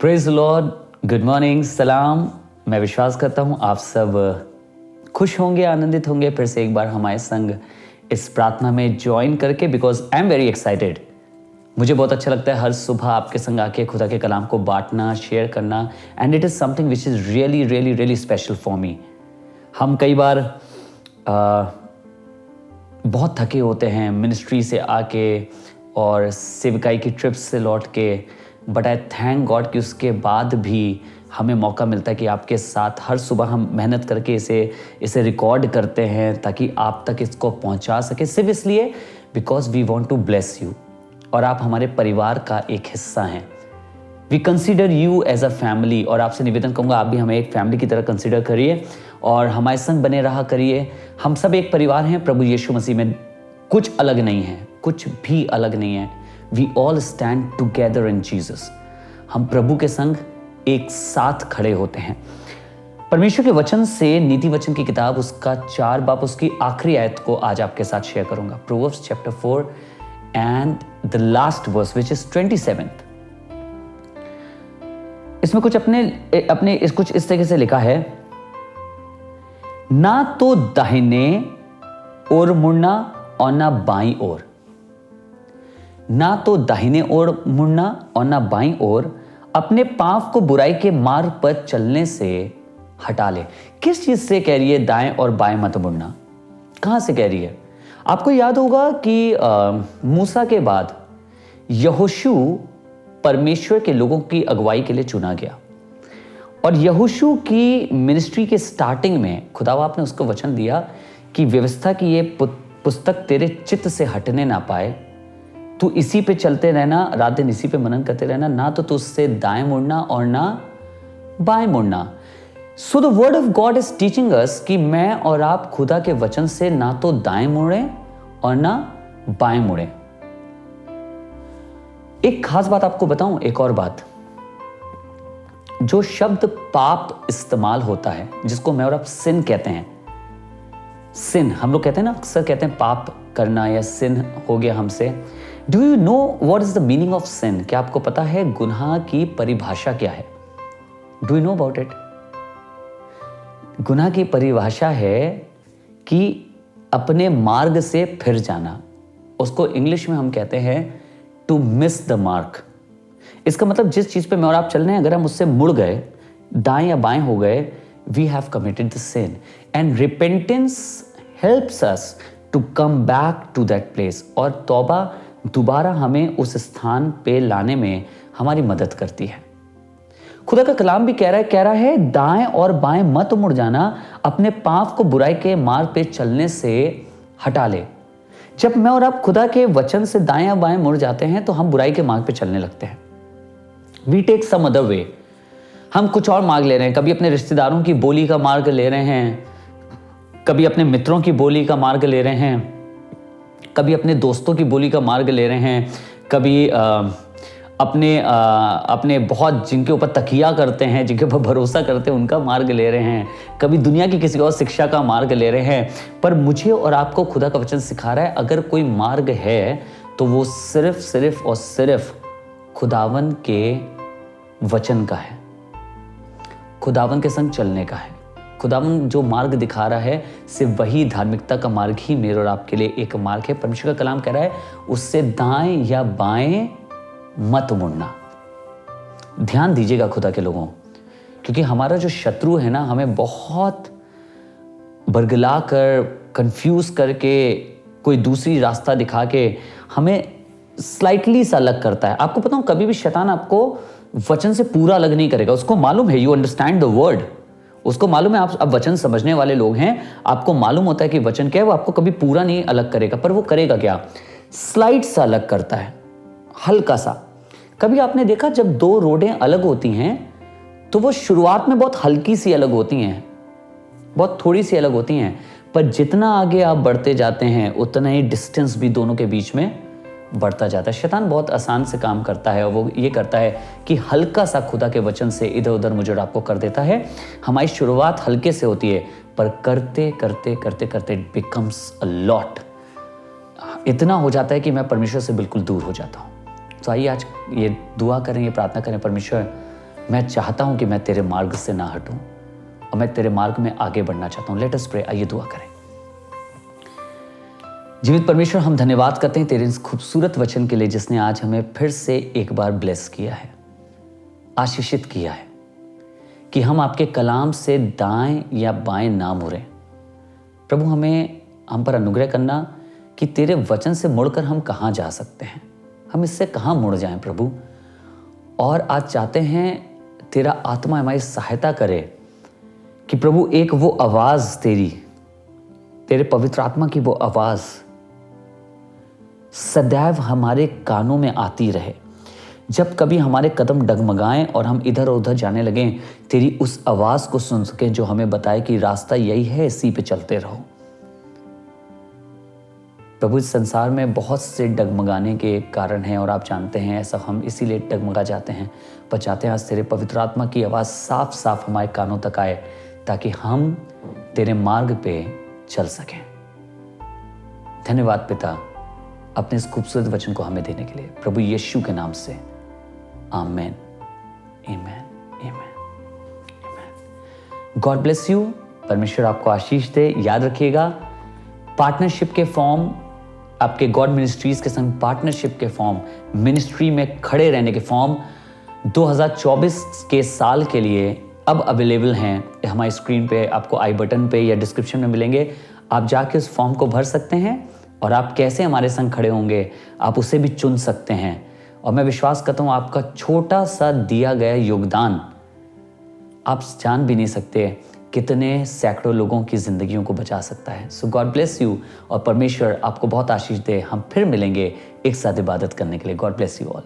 Praise Lord, good morning, सलाम। मैं विश्वास करता हूँ आप सब खुश होंगे, आनंदित होंगे फिर से एक बार हमारे संग इस प्रार्थना में ज्वाइन करके, because I am very excited. मुझे बहुत अच्छा लगता है हर सुबह आपके संग आके खुदा के कलाम को बांटना, शेयर करना, and it is something which is really really really special for me. हम कई बार बहुत थके होते हैं मिनिस्ट्री से आके और सेवकाई की ट्रिप्स से लौट के, बट आई थैंक गॉड कि उसके बाद भी हमें मौका मिलता है कि आपके साथ हर सुबह हम मेहनत करके इसे रिकॉर्ड करते हैं ताकि आप तक इसको पहुंचा सके, सिर्फ इसलिए because we want to bless you, और आप हमारे परिवार का एक हिस्सा हैं। We consider you as a family, और आपसे निवेदन करूँगा आप भी हमें एक फैमिली की तरह कंसिडर करिए और हमारे संग बने रहा करिए। हम सब एक परिवार हैं प्रभु यीशु मसीह में, कुछ अलग नहीं है, कुछ भी अलग नहीं है। We all stand together in Jesus. हम प्रभु के संग एक साथ खड़े होते हैं। परमेश्वर के वचन से नीति वचन की किताब उसका 4 बाब उसकी आखिरी आयत को आज आपके साथ शेयर करूंगा। Proverbs chapter 4 and the last verse which is 27th। इसमें कुछ कुछ इस तरीके से लिखा है, ना तो दाहिने ओर मुड़ना और ना बाईं ओर, ना तो दाहिने ओर मुड़ना और ना बाईं ओर, अपने पांव को बुराई के मार्ग पर चलने से हटा ले। किस चीज से कह रही है दाएं और बाएं मत मुड़ना? कहां से कह रही है? आपको याद होगा कि मूसा के बाद यहोशू परमेश्वर के लोगों की अगुवाई के लिए चुना गया, और यहोशू की मिनिस्ट्री के स्टार्टिंग में खुदाबाप ने उसको वचन दिया कि व्यवस्था की ये पुस्तक तेरे चित्त से हटने ना पाए, तू इसी पे चलते रहना, रात दिन इसी पे मनन करते रहना, ना तो तुझसे दाएं मुड़ना और ना बाएं मुड़ना। So the word of God is teaching us कि मैं और आप खुदा के वचन से ना तो दाएं मुड़े और ना बाएं मुड़े। एक खास बात आपको बताऊं, एक और बात, जो शब्द पाप इस्तेमाल होता है, जिसको मैं और आप सिन कहते हैं, सिन हम लोग कहते हैं ना, अक्सर कहते हैं पाप करना या सिन हो गया हमसे। Do you know what is the meaning of sin? क्या आपको पता है गुनाह की परिभाषा क्या है? Do you know about it? गुनाह की परिभाषा है कि अपने मार्ग से फिर जाना। उसको इंग्लिश में हम कहते हैं टू मिस द मार्क। इसका मतलब जिस चीज पे मैं और आप चल रहे हैं, अगर हम उससे मुड़ गए, दाएं या बाएं हो गए, we have committed the sin, and repentance helps us to come back to that place. और तौबा दोबारा हमें उस स्थान पे लाने में हमारी मदद करती है। खुदा का कलाम भी कह रहा है दाएं और बाएं मत मुड़ जाना, अपने पांव को बुराई के मार्ग पे चलने से हटा ले। जब मैं और आप खुदा के वचन से दाएं या बाएं मुड़ जाते हैं तो हम बुराई के मार्ग पे चलने लगते हैं। We take some other way, हम कुछ और मार्ग ले रहे हैं। कभी अपने रिश्तेदारों की बोली का मार्ग ले रहे हैं, कभी अपने मित्रों की बोली का मार्ग ले रहे हैं, कभी अपने दोस्तों की बोली का मार्ग ले रहे हैं, कभी अपने बहुत जिनके ऊपर तकिया करते हैं, जिनके ऊपर भरोसा करते हैं, उनका मार्ग ले रहे हैं, कभी दुनिया की किसी और शिक्षा का मार्ग ले रहे हैं। पर मुझे और आपको खुदा का वचन सिखा रहा है, अगर कोई मार्ग है तो वो सिर्फ और सिर्फ खुदावन के वचन का है, खुदावन के संग चलने का है। खुदावन जो मार्ग दिखा रहा है, सिर्फ वही धार्मिकता का मार्ग ही मेरे और आपके लिए एक मार्ग है। परमेश्वर का कलाम कह रहा है उससे दाएं या बाएं मत मुड़ना। ध्यान दीजिएगा खुदा के लोगों, क्योंकि हमारा जो शत्रु है ना, हमें बहुत बरगला कर, कंफ्यूज करके, कोई दूसरी रास्ता दिखा के हमें स्लाइटली सा अलग करता है। आपको पता हो, कभी भी शैतान आपको वचन से पूरा अलग नहीं करेगा। उसको मालूम है, यू अंडरस्टैंड द वर्ड, उसको मालूम है आप वचन समझने वाले लोग हैं, आपको मालूम होता है कि वचन क्या है। वो आपको कभी पूरा नहीं अलग करेगा, पर वो करेगा क्या? स्लाइट सा अलग करता है, हल्का सा। कभी आपने देखा जब 2 रोडें अलग होती हैं तो वो शुरुआत में बहुत हल्की सी अलग होती हैं, बहुत थोड़ी सी अलग होती हैं, पर जितना आगे आप बढ़ते जाते हैं उतना ही डिस्टेंस भी दोनों के बीच में बढ़ता जाता है। शैतान बहुत आसान से काम करता है, और वो ये करता है कि हल्का सा खुदा के वचन से इधर उधर मुझे आपको कर देता है। हमारी शुरुआत हल्के से होती है, पर करते करते करते करते इट बिकम्स अ लॉट। इतना हो जाता है कि मैं परमेश्वर से बिल्कुल दूर हो जाता हूँ। तो आइए आज ये दुआ करें, ये प्रार्थना करें, परमेश्वर मैं चाहता हूं कि मैं तेरे मार्ग से ना हटूं और मैं तेरे मार्ग में आगे बढ़ना चाहता हूं। लेट अस प्रे, आइए दुआ करें। जीवित परमेश्वर, हम धन्यवाद करते हैं तेरे इस खूबसूरत वचन के लिए जिसने आज हमें फिर से एक बार ब्लेस किया है, आशीषित किया है कि हम आपके कलाम से दाएं या बाएं ना मुड़ें। प्रभु, हम पर अनुग्रह करना कि तेरे वचन से मुड़कर हम कहाँ जा सकते हैं, हम इससे कहाँ मुड़ जाएं प्रभु। और आज चाहते हैं तेरा आत्मा हमारी सहायता करे कि प्रभु एक वो आवाज़ तेरे पवित्र आत्मा की वो आवाज़ सदैव हमारे कानों में आती रहे। जब कभी हमारे कदम डगमगाएं और हम इधर उधर जाने लगें, तेरी उस आवाज़ को सुन सकें जो हमें बताए कि रास्ता यही है, इसी पे चलते रहो। प्रभु, इस संसार में बहुत से डगमगाने के कारण हैं और आप जानते हैं ऐसा हम इसीलिए डगमगा जाते हैं। पर चाहते हैं आज तेरे पवित्र आत्मा की आवाज़ साफ साफ हमारे कानों तक आए ताकि हम तेरे मार्ग पे चल सकें। धन्यवाद पिता, अपने इस खूबसूरत वचन को हमें देने के लिए, प्रभु यीशु के नाम से, आमेन, आमेन, आमेन, आमेन। God bless you. परमेश्वर आपको आशीष दे। याद रखिएगा, पार्टनरशिप के फॉर्म, आपके गॉड मिनिस्ट्रीज के संग पार्टनरशिप के फॉर्म, मिनिस्ट्री में खड़े रहने के फॉर्म 2024 के साल के लिए अब अवेलेबल हैं। हमारी स्क्रीन पे आपको आई बटन पे या डिस्क्रिप्शन में मिलेंगे। आप जाके उस फॉर्म को भर सकते हैं और आप कैसे हमारे संग खड़े होंगे आप उसे भी चुन सकते हैं। और मैं विश्वास करता हूँ आपका छोटा सा दिया गया योगदान, आप जान भी नहीं सकते कितने सैकड़ों लोगों की जिंदगियों को बचा सकता है। सो गॉड ब्लेस यू और परमेश्वर आपको बहुत आशीष दे। हम फिर मिलेंगे एक साथ इबादत करने के लिए। God bless you all.